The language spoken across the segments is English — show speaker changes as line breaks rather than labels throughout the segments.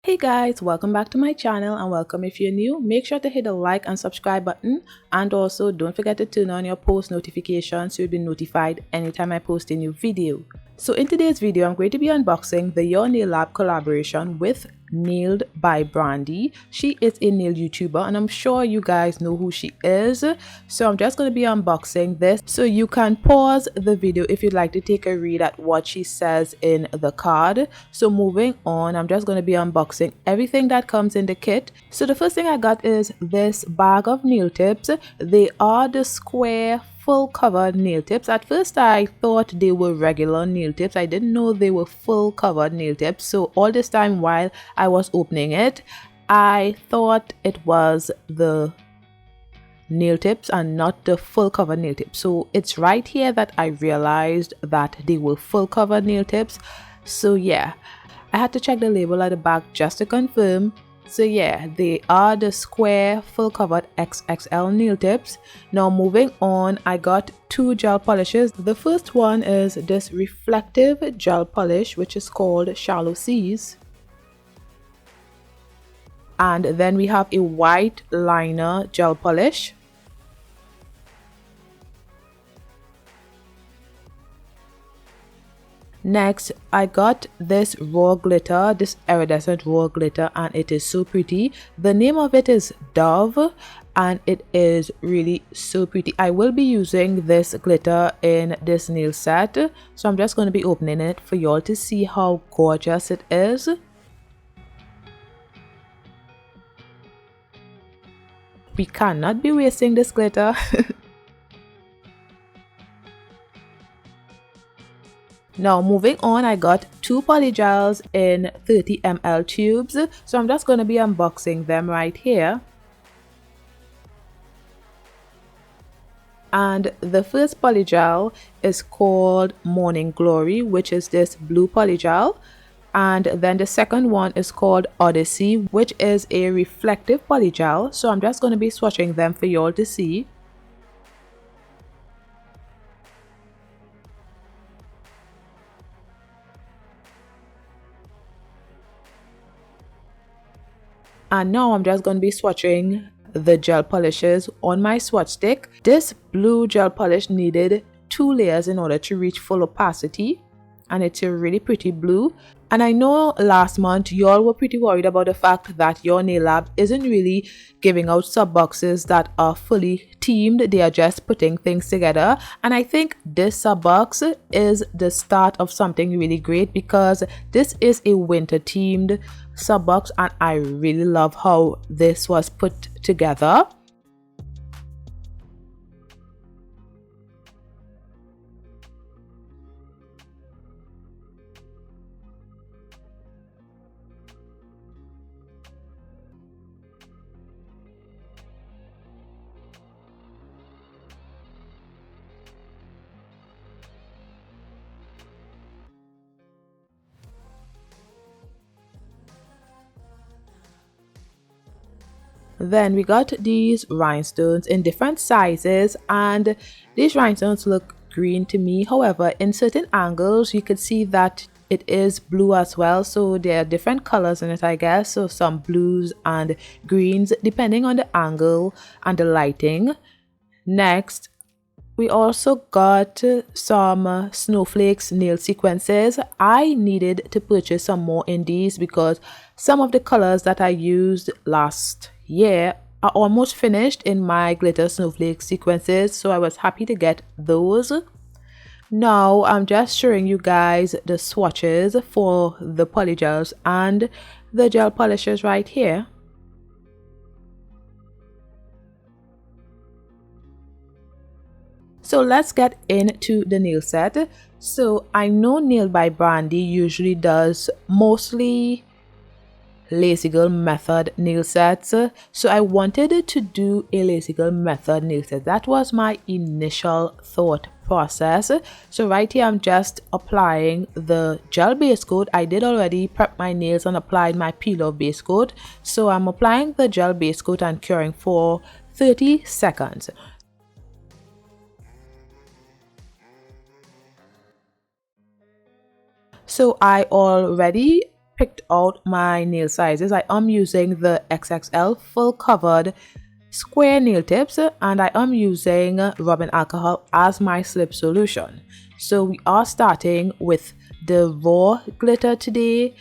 Hey guys, welcome back to my channel and welcome if you're new. Make sure to hit the like and subscribe button, and also don't forget to turn on your post notifications so you'll be notified anytime I post a new video. So in today's video, I'm going to be unboxing the Your Nail Lab collaboration with Nailed by Brandy. She is a nail YouTuber and I'm sure you guys know who she is. So I'm just going to be unboxing this, so you can pause the video if you'd like to take a read at what she says in the card. So moving on, I'm just going to be unboxing everything that comes in the kit. So the first thing I got is this bag of nail tips. They are the square full covered nail tips. At first I thought they were regular nail tips. I didn't know they were full covered nail tips. So all this time while I was opening it, I thought it was the nail tips and not the full covered nail tips. So it's right here that I realized that they were full covered nail tips. So yeah, I had to check the label at the back just to confirm. So yeah, they are the square full covered XXL nail tips. Now moving on, I got two gel polishes. The first one is this reflective gel polish, which is called Shallow Seas. And then we have a white liner gel polish. Next, I got this raw glitter, this iridescent raw glitter, and it is so pretty. The name of it is Dove and it is really so pretty. I will be using this glitter in this nail set, so I'm just going to be opening it for y'all to see how gorgeous it is. We cannot be wasting this glitter. Now moving on, I got two polygels in 30 ml tubes, so I'm just going to be unboxing them right here. And the first polygel is called Morning Glory, which is this blue polygel. And then the second one is called Odyssey, which is a reflective polygel. So I'm just going to be swatching them for y'all to see. And now I'm just going to be swatching the gel polishes on my swatch stick. This blue gel polish needed 2 layers in order to reach full opacity, and it's a really pretty blue. And I know last month y'all were pretty worried about the fact that Your Nail Lab isn't really giving out sub boxes that are fully themed. They are just putting things together, and I think this sub box is the start of something really great, because this is a winter themed sub box and I really love how this was put together. Then we got these rhinestones in different sizes, and these rhinestones look green to me. However, in certain angles you could see that it is blue as well, so there are different colors in it, I guess. So some blues and greens depending on the angle and the lighting. Next, we also got some snowflakes nail sequences. I needed to purchase some more in these because some of the colors that I used last year are almost finished in my glitter snowflake sequences, so I was happy to get those. Now I'm just showing you guys the swatches for the polygels and the gel polishes right here. So let's get into the nail set. So I know Nailed by Brandy usually does mostly Lazy Girl method nail sets, so I wanted to do a Lazy Girl method nail set. That was my initial thought process. So right here I'm just applying the gel base coat. I did already prep my nails and applied my peel off base coat, so I'm applying the gel base coat and curing for 30 seconds. So I already picked out my nail sizes. I am using the XXL full covered square nail tips, and I am using rubbing alcohol as my slip solution. So we are starting with the raw glitter today,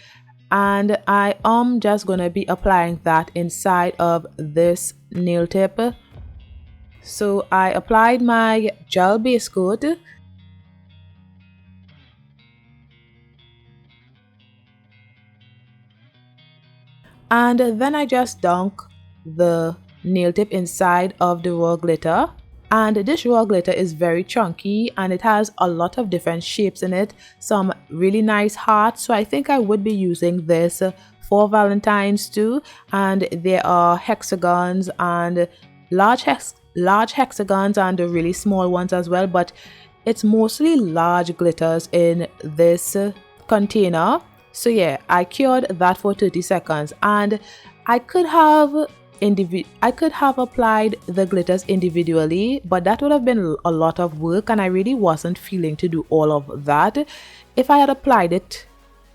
and I am just going to be applying that inside of this nail tip. So I applied my gel base coat, and then I just dunk the nail tip inside of the raw glitter. And this raw glitter is very chunky and it has a lot of different shapes in it, some really nice hearts. So I think I would be using this for Valentine's too. And there are hexagons and large hexagons and the really small ones as well, but it's mostly large glitters in this container. So yeah, I cured that for 30 seconds, and I could have applied the glitters individually, but that would have been a lot of work and I really wasn't feeling to do all of that. If I had applied it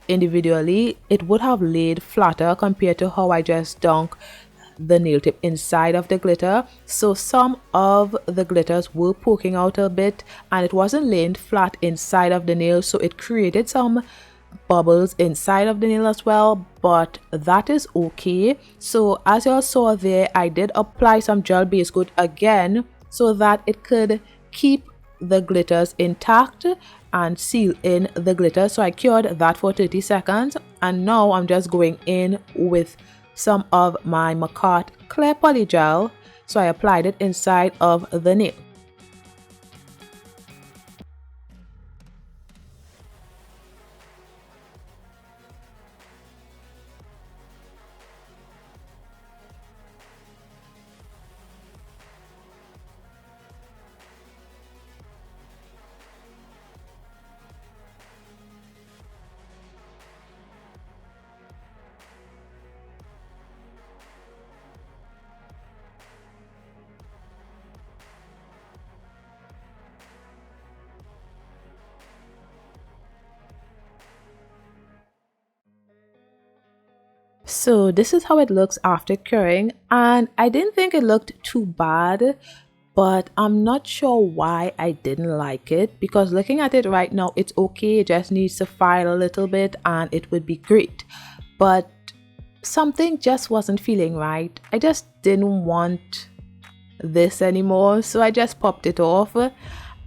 individually, it would have laid flatter compared to how I just dunk the nail tip inside of the glitter. So some of the glitters were poking out a bit and it wasn't laying flat inside of the nail, so it created some bubbles inside of the nail as well, but that is okay. So as y'all saw there, I did apply some gel base coat again so that it could keep the glitters intact and seal in the glitter. So I cured that for 30 seconds, and now I'm just going in with some of my Makartt clear polygel. So I applied it inside of the nail. So this is how it looks after curing, and I didn't think it looked too bad, but I'm not sure why I didn't like it, because looking at it right now, it's okay. It just needs to file a little bit and it would be great, but something just wasn't feeling right. I just didn't want this anymore, so I just popped it off.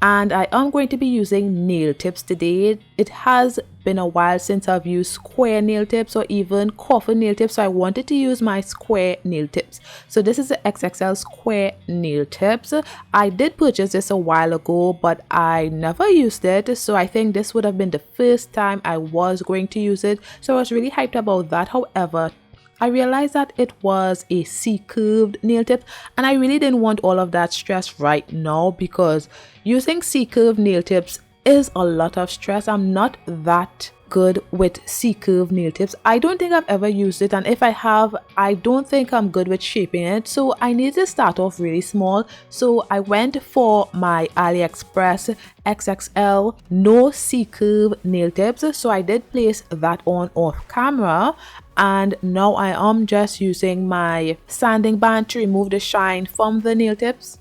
And I am going to be using nail tips today. It has been a while since I've used square nail tips or even coffin nail tips, so I wanted to use my square nail tips. So this is the XXL square nail tips. I did purchase this a while ago, but I never used it, so I think this would have been the first time I was going to use it. So I was really hyped about that. However, I realized that it was a C-curved nail tip, and I really didn't want all of that stress right now, because using C-curved nail tips is a lot of stress. I'm not that good with C-curved nail tips. I don't think I've ever used it, and if I have, I don't think I'm good with shaping it. So I need to start off really small. So I went for my AliExpress XXL no C-curve nail tips. So I did place that on off camera, and now I am just using my sanding band to remove the shine from the nail tips.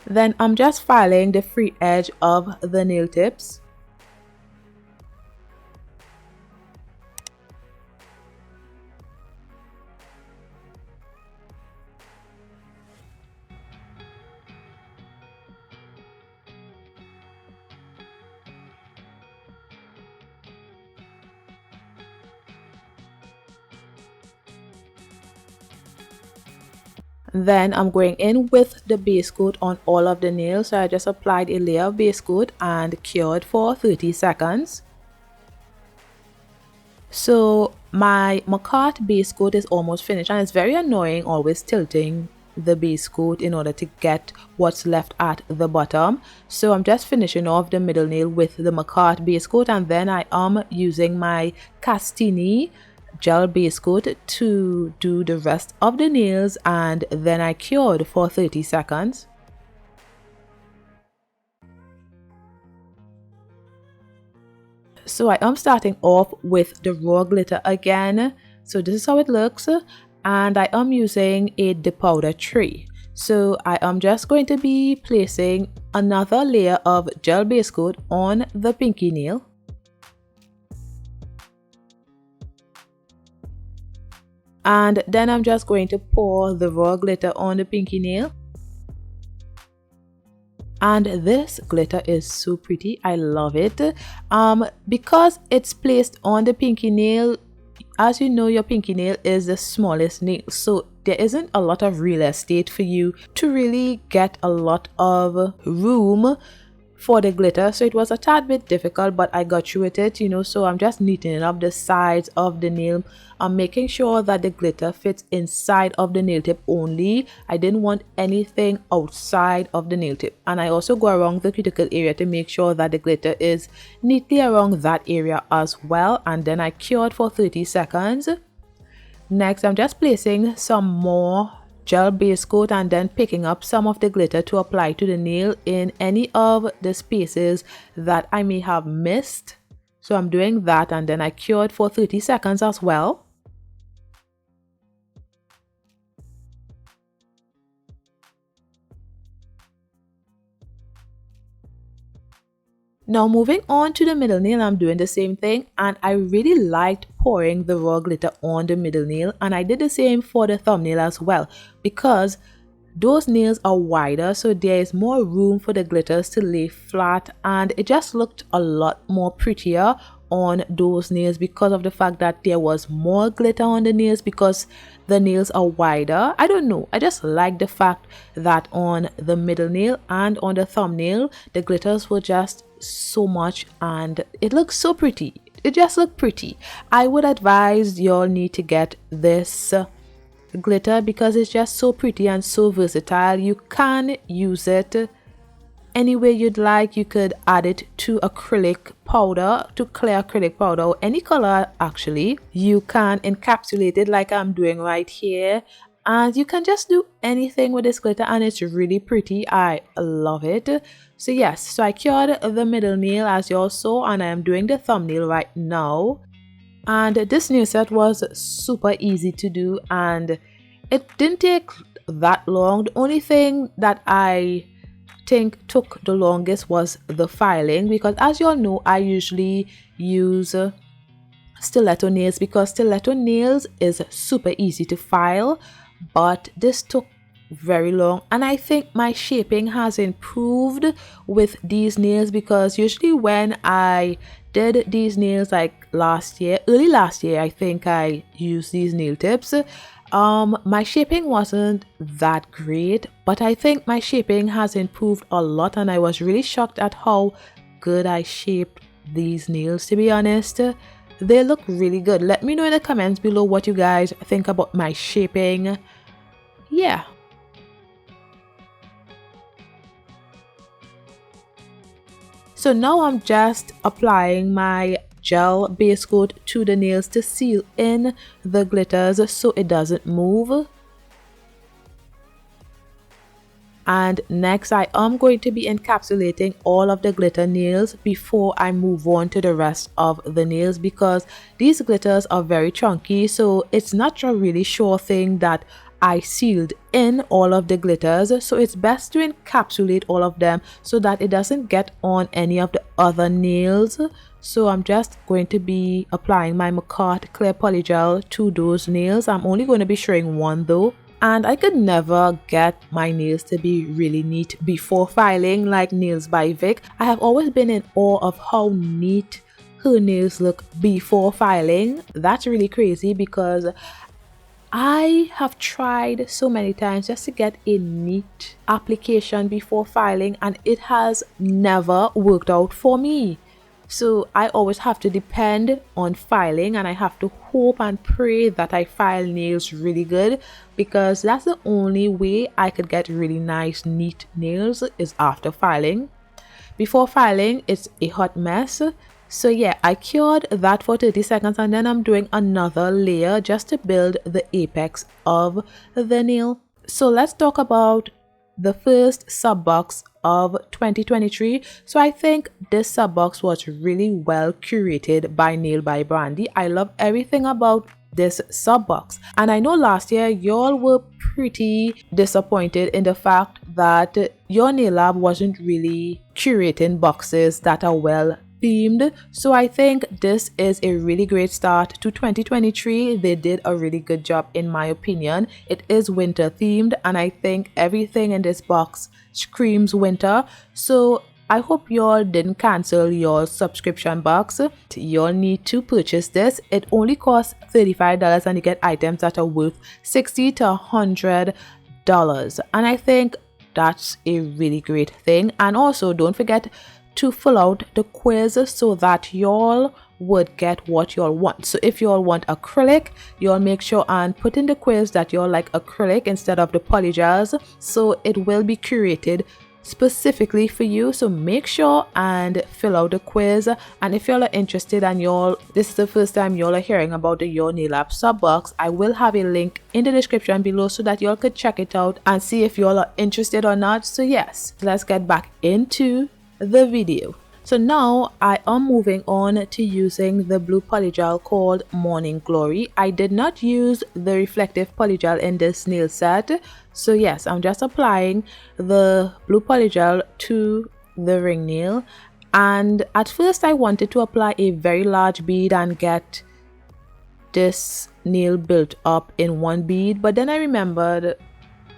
Then I'm just filing the free edge of the nail tips. Then I'm going in with the base coat on all of the nails. So I just applied a layer of base coat and cured for 30 seconds. So my Makartt base coat is almost finished, and it's very annoying always tilting the base coat in order to get what's left at the bottom. So I'm just finishing off the middle nail with the Makartt base coat, and then I am using my Castini gel base coat to do the rest of the nails, and then I cured for 30 seconds. So I am starting off with the raw glitter again. So this is how it looks, and I am using a depowder tray. So I am just going to be placing another layer of gel base coat on the pinky nail. And then I'm just going to pour the raw glitter on the pinky nail. And this glitter is so pretty. I love it. Because it's placed on the pinky nail, as you know, your pinky nail is the smallest nail, so there isn't a lot of real estate for you to really get a lot of room for the glitter. So it was a tad bit difficult, but I got through with it, you know. So I'm just neatening up the sides of the nail. I'm making sure that the glitter fits inside of the nail tip only. I didn't want anything outside of the nail tip. And I also go around the cuticle area to make sure that the glitter is neatly around that area as well. And then I cured for 30 seconds. Next, I'm just placing some more gel base coat and then picking up some of the glitter to apply to the nail in any of the spaces that I may have missed. So I'm doing that, and then I cured for 30 seconds as well. Now moving on to the middle nail, I'm doing the same thing, and I really liked pouring the raw glitter on the middle nail, and I did the same for the thumbnail as well, because those nails are wider, so there is more room for the glitters to lay flat, and it just looked a lot more prettier on those nails because of the fact that there was more glitter on the nails because the nails are wider. I don't know, I just like the fact that on the middle nail and on the thumbnail the glitters were just so much, and it looks so pretty. It just looked pretty. I would advise y'all need to get this glitter because it's just so pretty and so versatile. You can use it any way you'd like. You could add it to acrylic powder, to clear acrylic powder, or any color actually. You can encapsulate it like I'm doing right here, and you can just do anything with this glitter, and it's really pretty. I love it. So yes, so I cured the middle nail as you all saw, and I am doing the thumbnail right now. And this nail set was super easy to do, and it didn't take that long. The only thing that I think took the longest was the filing, because as you all know, I usually use stiletto nails because stiletto nails is super easy to file, but this took very long. And I think my shaping has improved with these nails, because usually when I did these nails like early last year, I think I used these nail tips. My shaping wasn't that great, but I think my shaping has improved a lot, and I was really shocked at how good I shaped these nails, to be honest. They look really good. Let me know in the comments below what you guys think about my shaping. Yeah. So now I'm just applying my gel base coat to the nails to seal in the glitters so it doesn't move. And next I am going to be encapsulating all of the glitter nails before I move on to the rest of the nails, because these glitters are very chunky, so it's not a really sure thing that I sealed in all of the glitters. So it's best to encapsulate all of them so that it doesn't get on any of the other nails. So I'm just going to be applying my Makartt clear polygel to those nails. I'm only going to be showing one though. And I could never get my nails to be really neat before filing like Nails by Vic. I have always been in awe of how neat her nails look before filing. That's really crazy, because I have tried so many times just to get a neat application before filing, and it has never worked out for me. So I always have to depend on filing, and I have to hope and pray that I file nails really good, because that's the only way I could get really nice neat nails is after filing. Before filing, it's a hot mess. So yeah, I cured that for 30 seconds, and then I'm doing another layer just to build the apex of the nail. So let's talk about the first sub box of 2023. So I think this sub box was really well curated by Nail by Brandy. I love everything about this sub box, and I know last year y'all were pretty disappointed in the fact that your nail lab wasn't really curating boxes that are well themed. So I think this is a really great start to 2023. They did a really good job in my opinion. It is winter themed, and I think everything in this box screams winter. So I hope y'all didn't cancel your subscription box. Y'all need to purchase this. It only costs $35 and you get items that are worth $60 to $100. And I think that's a really great thing. And also don't forget to fill out the quiz so that y'all would get what y'all want. So if y'all want acrylic, y'all make sure and put in the quiz that y'all like acrylic instead of the polygels. So it will be curated specifically for you, so make sure and fill out the quiz. And if y'all are interested and this is the first time y'all are hearing about the Your Nail Lab sub box, I will have a link in the description below so that y'all could check it out and see if y'all are interested or not. So yes, let's get back into the video. So now I am moving on to using the blue polygel called Morning Glory. I did not use the reflective polygel in this nail set. So yes, I'm just applying the blue polygel to the ring nail. And at first I wanted to apply a very large bead and get this nail built up in one bead. But then I remembered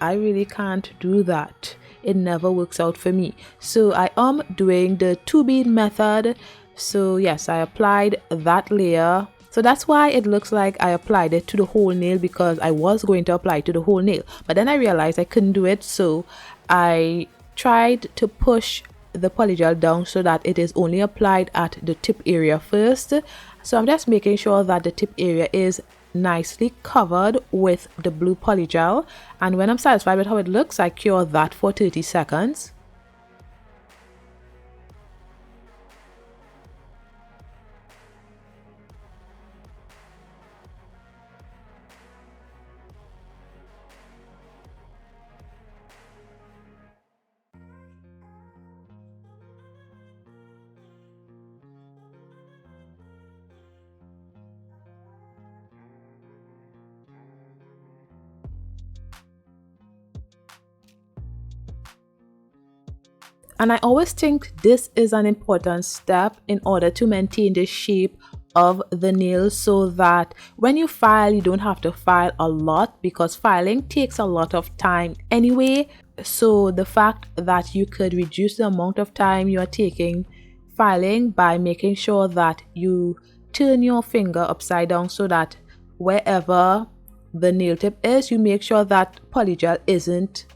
I really can't do that. It never works out for me. So I am doing the 2 bead method. So yes, I applied that layer. So that's why it looks like I applied it to the whole nail, because I was going to apply it to the whole nail. But then I realized I couldn't do it. So I tried to push the polygel down so that it is only applied at the tip area first. So I'm just making sure that the tip area is nicely covered with the blue polygel, and when I'm satisfied with how it looks, I cure that for 30 seconds. And I always think this is an important step in order to maintain the shape of the nail, so that when you file, you don't have to file a lot, because filing takes a lot of time anyway. So the fact that you could reduce the amount of time you are taking filing by making sure that you turn your finger upside down, so that wherever the nail tip is, you make sure that polygel isn't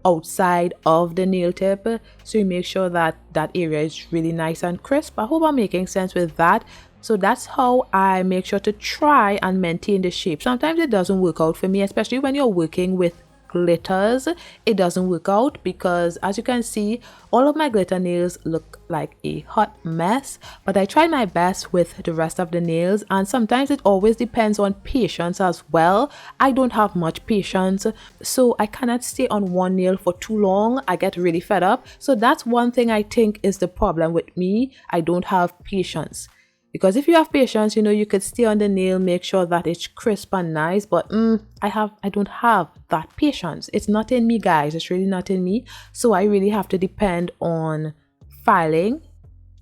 outside of the nail tip, so you make sure that that area is really nice and crisp. I hope I'm making sense with that. So that's how I make sure to try and maintain the shape. Sometimes it doesn't work out for me, especially when you're working with glitters. It doesn't work out because, as you can see, all of my glitter nails look like a hot mess, but I try my best with the rest of the nails, and sometimes it always depends on patience as well. I don't have much patience, so I cannot stay on one nail for too long. I get really fed up. So that's one thing I think is the problem with me. I don't have patience. Because if you have patience, you could stay on the nail, make sure that it's crisp and nice. But I don't have that patience. It's not in me, guys. It's really not in me. So I really have to depend on filing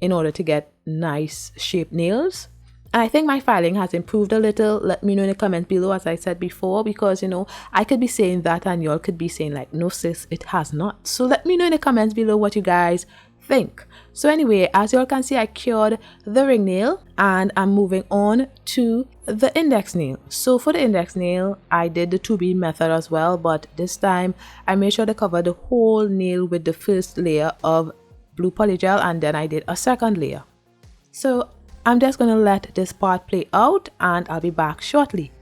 in order to get nice shaped nails. And I think my filing has improved a little. Let me know in the comments below, as I said before, because I could be saying that and y'all could be saying like, no sis, it has not. So let me know in the comments below what you guys think. So anyway, as y'all can see, I cured the ring nail and I'm moving on to the index nail. So for the index nail, I did the 2B method as well, but this time I made sure to cover the whole nail with the first layer of blue polygel, and then I did a second layer. So I'm just going to let this part play out and I'll be back shortly.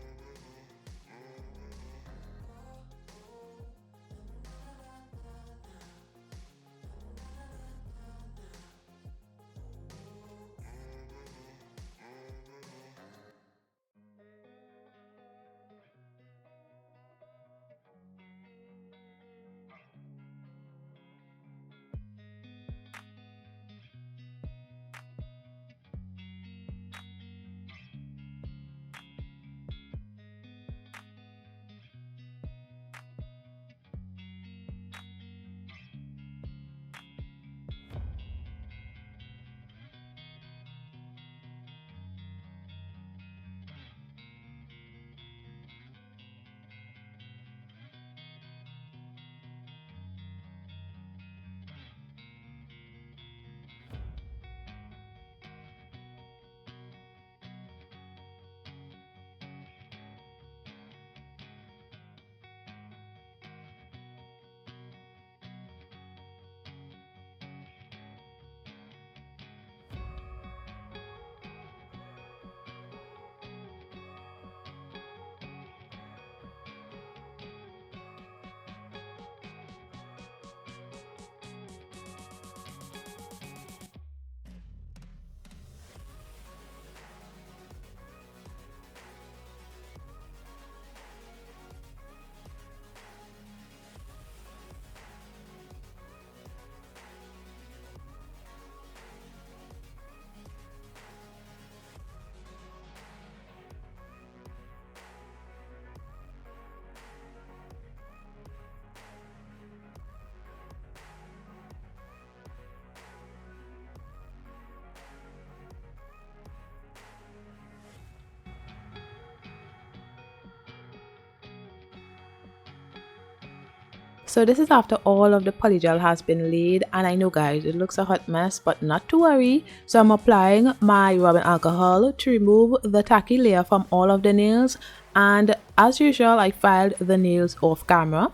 So this is after all of the polygel has been laid, and I know guys it looks a hot mess, but not to worry. So I'm applying my rubbing alcohol to remove the tacky layer from all of the nails, and as usual I filed the nails off camera.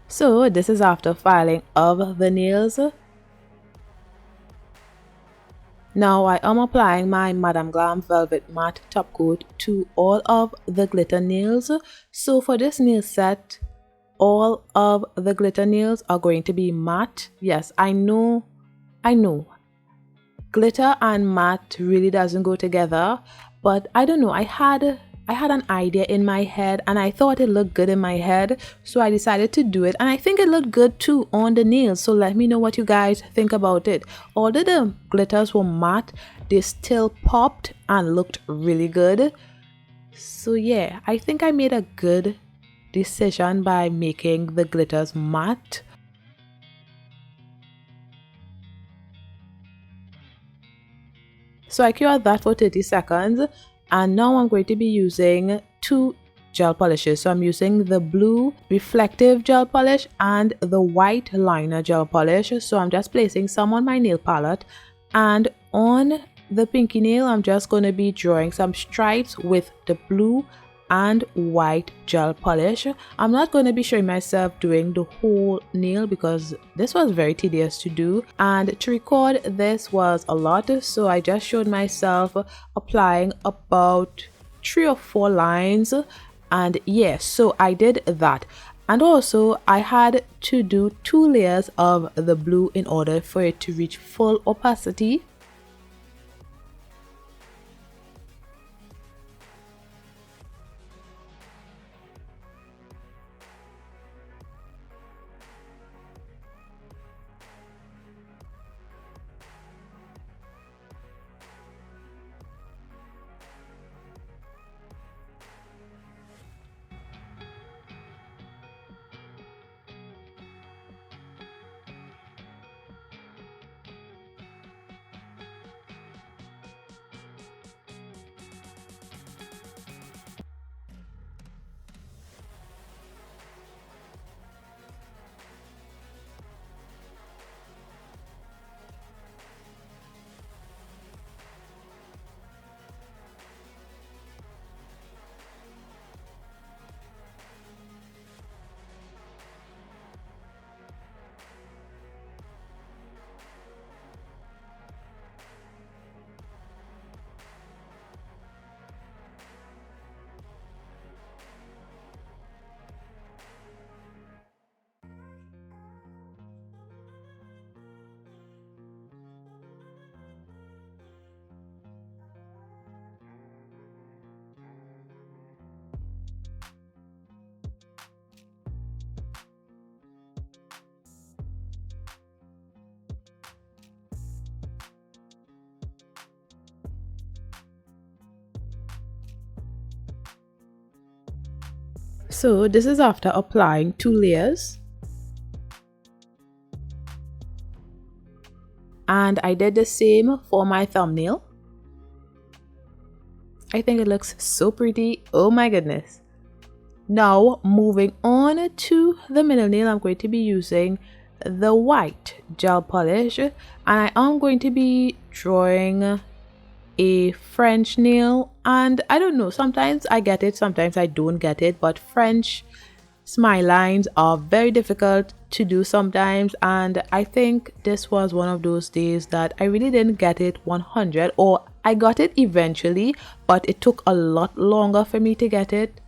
So this is after filing of the nails. Now I am applying my Madame Glam Velvet Matte Top Coat to all of the glitter nails. So for this nail set, all of the glitter nails are going to be matte. Yes, I know. Glitter and matte really doesn't go together, but I don't know. I had an idea in my head and I thought it looked good in my head, so I decided to do it, and I think it looked good too on the nails. So let me know what you guys think about it. Although the glitters were matte, they still popped and looked really good. So yeah, I think I made a good decision by making the glitters matte. So I cured that for 30 seconds, and now I'm going to be using two gel polishes. So I'm using the blue reflective gel polish and the white liner gel polish. So I'm just placing some on my nail palette, and on the pinky nail I'm just going to be drawing some stripes with the blue and white gel polish. I'm not going to be showing myself doing the whole nail because this was very tedious to do, and to record this was a lot, so I just showed myself applying about 3 or 4 lines, and yes, so I did that. And also I had to do 2 layers of the blue in order for it to reach full opacity. So this is after applying 2 layers, and I did the same for my thumbnail. I think it looks so pretty. Oh my goodness. Now moving on to the middle nail, I'm going to be using the white gel polish, and I am going to be drawing a French nail, and I don't know, sometimes I get it, sometimes I don't get it, but French smile lines are very difficult to do sometimes, and I think this was one of those days that I really didn't get it 100, or I got it eventually, but it took a lot longer for me to get it.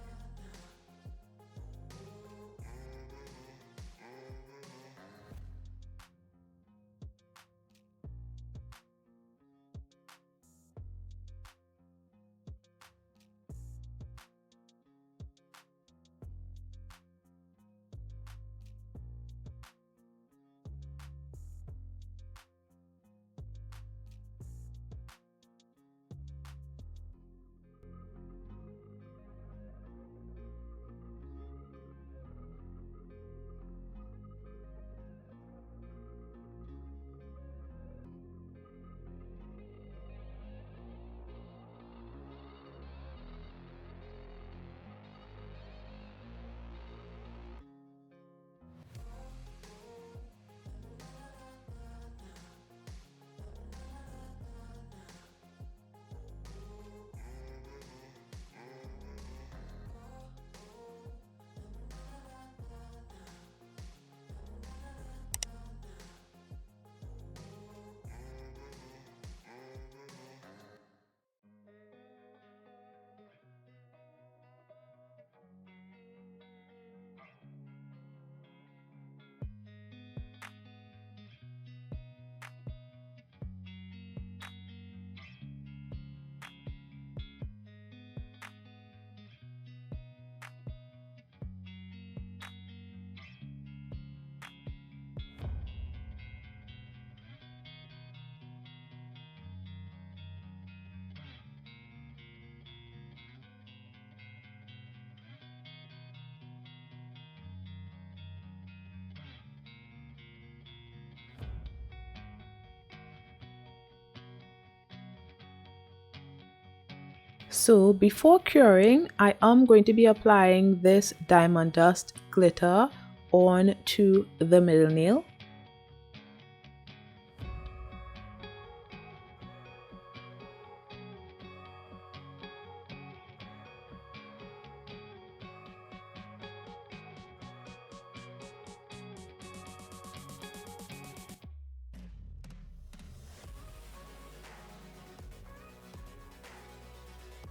So before curing, I am going to be applying this diamond dust glitter onto the middle nail.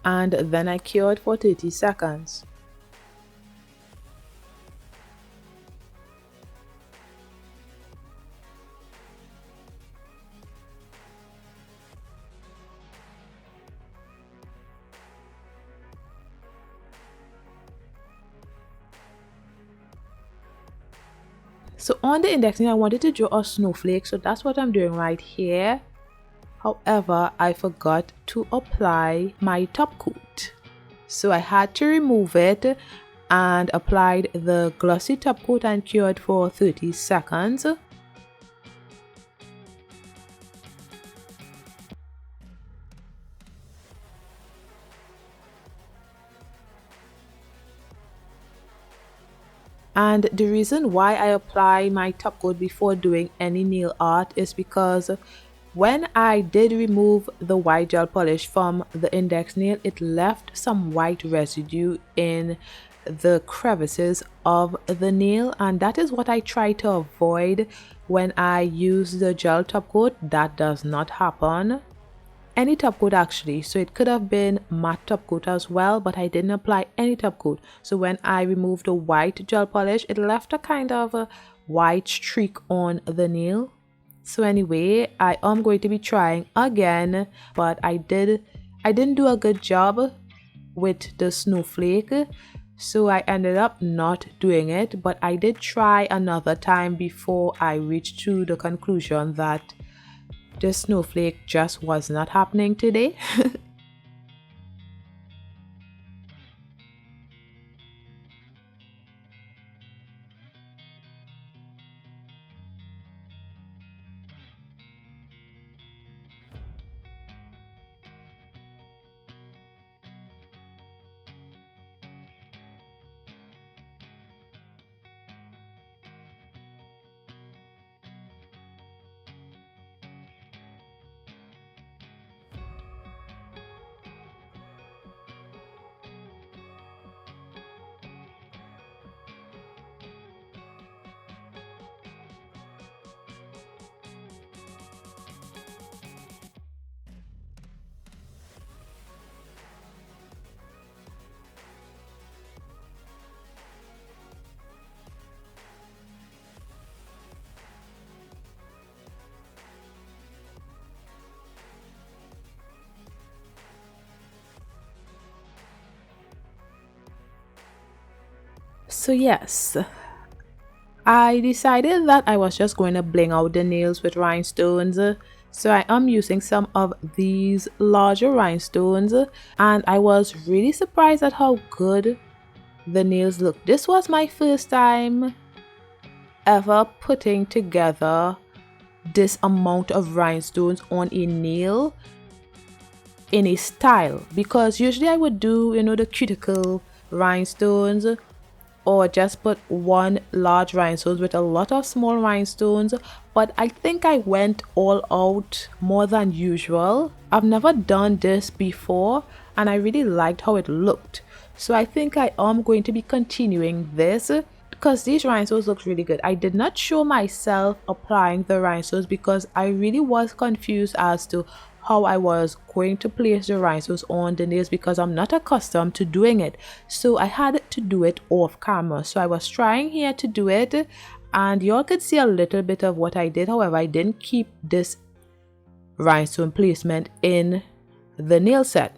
And then I cured for 30 seconds. So on the index nail, I wanted to draw a snowflake, so that's what I'm doing right here. However, I forgot to apply my top coat. So I had to remove it and applied the glossy top coat and cured for 30 seconds. And the reason why I apply my top coat before doing any nail art is because when I did remove the white gel polish from the index nail, it left some white residue in the crevices of the nail, and that is what I try to avoid when I use the gel top coat. That does not happen. Any top coat actually, so it could have been matte top coat as well, but I didn't apply any top coat. So when I removed the white gel polish, it left a kind of a white streak on the nail. So anyway, I am going to be trying again, but I didn't do a good job with the snowflake, so I ended up not doing it. But I did try another time before I reached to the conclusion that the snowflake just was not happening today. So yes, I decided that I was just going to bling out the nails with rhinestones. So I am using some of these larger rhinestones, and I was really surprised at how good the nails look. This was my first time ever putting together this amount of rhinestones on a nail in a style, because usually I would do, the cuticle rhinestones, or just put one large rhinestones with a lot of small rhinestones. But I think I went all out more than usual. I've never done this before and I really liked how it looked. So I think I am going to be continuing this because these rhinestones look really good. I did not show myself applying the rhinestones because I really was confused as to how I was going to place the rhinestones on the nails because I'm not accustomed to doing it. So I had to do it off camera. So I was trying here to do it and y'all could see a little bit of what I did. However, I didn't keep this rhinestone placement in the nail set.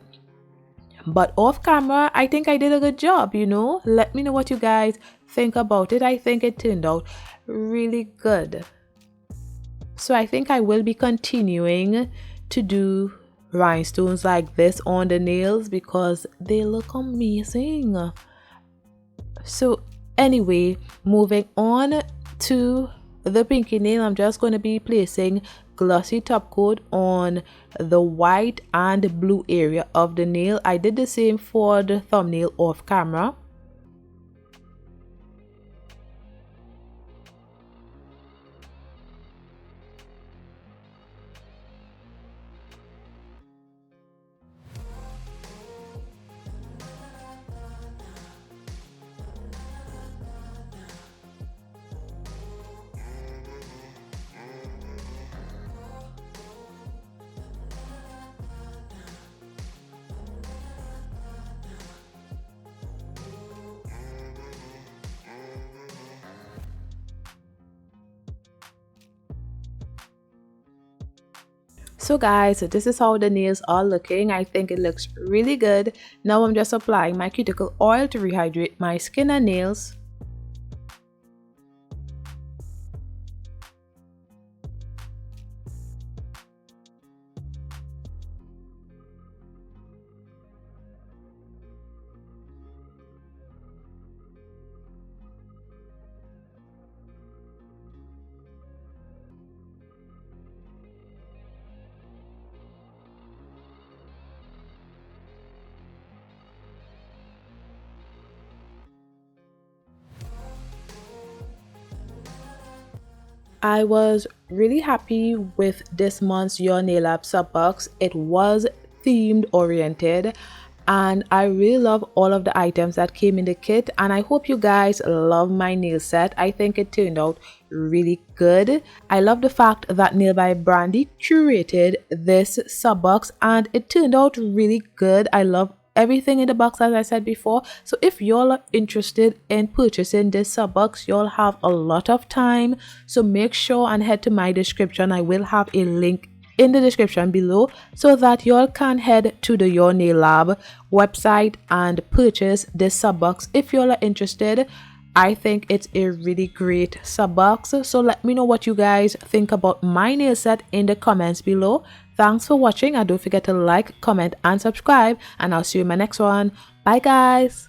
But off camera, I think I did a good job, Let me know what you guys think about it. I think it turned out really good. So I think I will be continuing to do rhinestones like this on the nails because they look amazing. So anyway, moving on to the pinky nail, I'm just going to be placing glossy top coat on the white and blue area of the nail. I did the same for the thumbnail off camera. So guys, this is how the nails are looking. I think it looks really good. Now I'm just applying my cuticle oil to rehydrate my skin and nails. I was really happy with this month's Your Nail Lab sub box. It was themed oriented and I really love all of the items that came in the kit, and I hope you guys love my nail set. I think it turned out really good. I love the fact that Nail by Brandy curated this sub box and it turned out really good. I love everything in the box, as I said before. So if y'all are interested in purchasing this sub box, y'all have a lot of time, so make sure and head to my description. I will have a link in the description below so that y'all can head to the Your Nail Lab website and purchase this sub box if y'all are interested. I think it's a really great sub box. So let me know what you guys think about my nail set in the comments below. Thanks for watching, and don't forget to like, comment and subscribe, and I'll see you in my next one. Bye guys.